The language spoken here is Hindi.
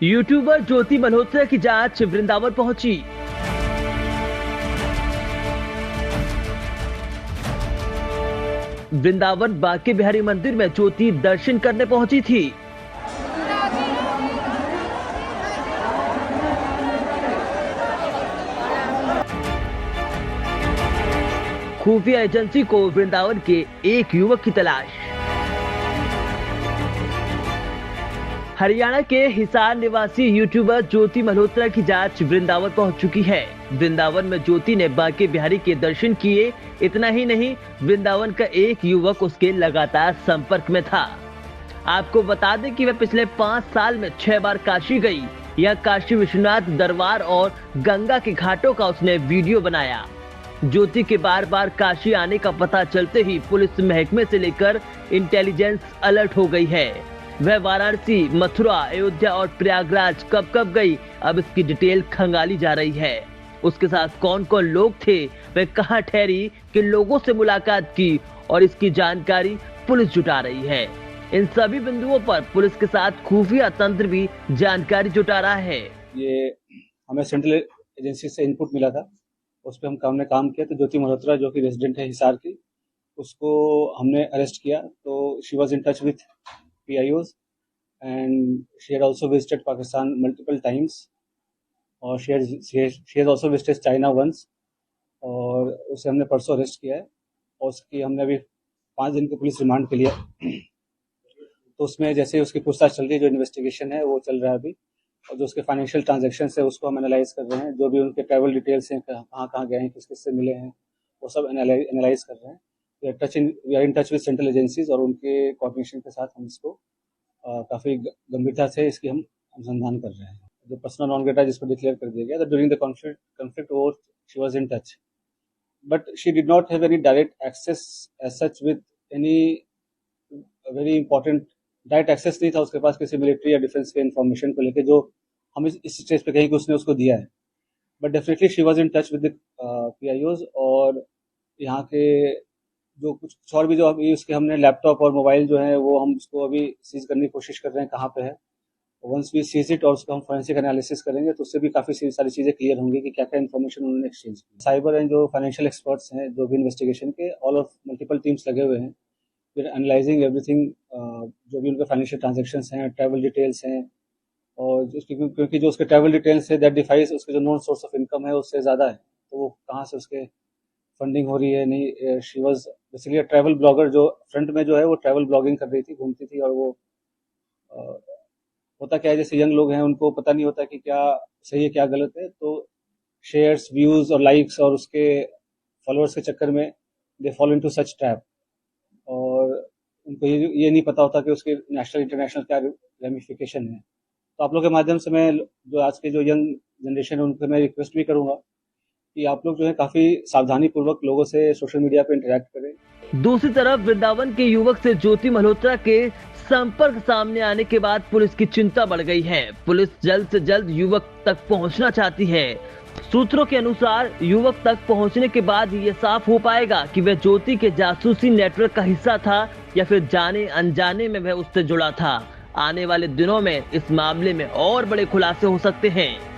यूट्यूबर ज्योति मल्होत्रा की जांच वृंदावन पहुंची। वृंदावन बांके बिहारी मंदिर में ज्योति दर्शन करने पहुंची थी। खुफिया एजेंसी को वृंदावन के एक युवक की तलाश। हरियाणा के हिसार निवासी यूट्यूबर ज्योति मल्होत्रा की जांच वृंदावन पहुंच चुकी है। वृंदावन में ज्योति ने बांके बिहारी के दर्शन किए। इतना ही नहीं, वृंदावन का एक युवक उसके लगातार संपर्क में था। आपको बता दें कि वह पिछले 5 साल में 6 बार काशी गई। यह काशी विश्वनाथ दरबार और गंगा के घाटों का उसने वीडियो बनाया। ज्योति के बार बार काशी आने का पता चलते ही पुलिस महकमे से लेकर इंटेलिजेंस अलर्ट हो गई है। वह वाराणसी, मथुरा, अयोध्या और प्रयागराज कब कब गई, अब इसकी डिटेल खंगाली जा रही है। उसके साथ कौन कौन लोग थे, वह कहां ठहरी, किन लोगों से मुलाकात की और इसकी जानकारी पुलिस जुटा रही है। इन सभी बिंदुओं पर पुलिस के साथ खुफिया तंत्र भी जानकारी जुटा रहा है। ये हमें सेंट्रल एजेंसी से इनपुट मिला था, उस पर हमने काम किया। तो ज्योति मल्होत्रा जो कि रेजिडेंट है हिसार की, उसको हमने अरेस्ट किया। तो she was in touch with PIOs and she had also visited Pakistan multiple times और she has also visited China once और उसे हमने परसों अरेस्ट किया है और उसकी हमने अभी 5 दिन के पुलिस रिमांड पे लिया। तो उसमें जैसे उसकी पूछताछ चल रही है, जो इन्वेस्टिगेशन है वो चल रहा है अभी, और जो उसके फाइनेंशियल ट्रांजेक्शन है उसको हम एनालाइज कर रहे हैं। जो भी उनके ट्रैवल डिटेल्स हैं, कहाँ कहाँ गए हैं, किस किस से मिले हैं, वो सब एनालाइज कर रहे हैं। We are in touch with central agencies और उनके कोऑर्डिनेशन के साथ हम इसको काफी गंभीरता से इसकी हम अनुसंधान कर रहे हैं। जो पर्सनल नॉन ग्रेटा जिसको डिक्लेयर कर दिया गया, during the conflict over she was in touch but she did not have any direct access as such with any very important. Direct access नहीं था उसके पास किसी मिलिट्री या डिफेंस के इन्फॉर्मेशन को लेकर, जो हम इस स्टेज पे कहीं कि उसने उसको दिया है। But definitely she was in touch with PIOs और यहाँ के जो कुछ और भी जो अभी उसके हमने लैपटॉप और मोबाइल जो है वो हम उसको अभी सीज करने की कोशिश कर रहे हैं कहाँ पे है। वंस वी सीज इट और उसको हम फोरेंसिक एनालिसिस करेंगे तो उससे भी काफी सारी चीजें क्लियर होंगी कि क्या क्या इन्फॉर्मेशन उन्होंने एक्सचेंज की। साइबर एंड जो फाइनेंशियल एक्सपर्ट्स हैं, जो भी इन्वेस्टिगेशन के ऑल ऑफ मल्टीपल टीम्स लगे हुए हैं, फिर एनालाइजिंग एवरीथिंग, जो भी उनके फाइनेंशियल ट्रांजेक्शन हैं, ट्रैवल डिटेल्स हैं, और क्योंकि जो उसके ट्रैवल डिटेल्स है दैट डिफाइज उसके जो नॉन सोर्स ऑफ इनकम है उससे ज्यादा है, तो वो कहाँ से उसके फंडिंग हो रही है नहीं। She was basically travel blogger, जो फ्रंट में जो है वो ट्रैवल ब्लॉगिंग कर रही थी, घूमती थी। और वो होता क्या है, जैसे यंग लोग हैं उनको पता नहीं होता कि क्या सही है क्या गलत है, तो शेयर्स, व्यूज और लाइक्स और उसके फॉलोअर्स के चक्कर में they follow into such trap, और उनको ये नहीं पता होता कि उसके नेशनल इंटरनेशनल क्या रेमिफिकेशन है। तो आप लोग के माध्यम से मैं जो आज के जो यंग जनरेशन है उनको मैं रिक्वेस्ट भी करूंगा कि आप लोग जो है काफी सावधानी पूर्वक लोगों से सोशल मीडिया पे इंटरेक्ट करें। दूसरी तरफ वृंदावन के युवक से ज्योति मल्होत्रा के संपर्क सामने आने के बाद पुलिस की चिंता बढ़ गई है। पुलिस जल्द से जल्द युवक तक पहुंचना चाहती है। सूत्रों के अनुसार युवक तक पहुंचने के बाद ये साफ हो पाएगा कि वह ज्योति के जासूसी नेटवर्क का हिस्सा था या फिर जाने अनजाने में वह उससे जुड़ा था। आने वाले दिनों में इस मामले में और बड़े खुलासे हो सकते हैं।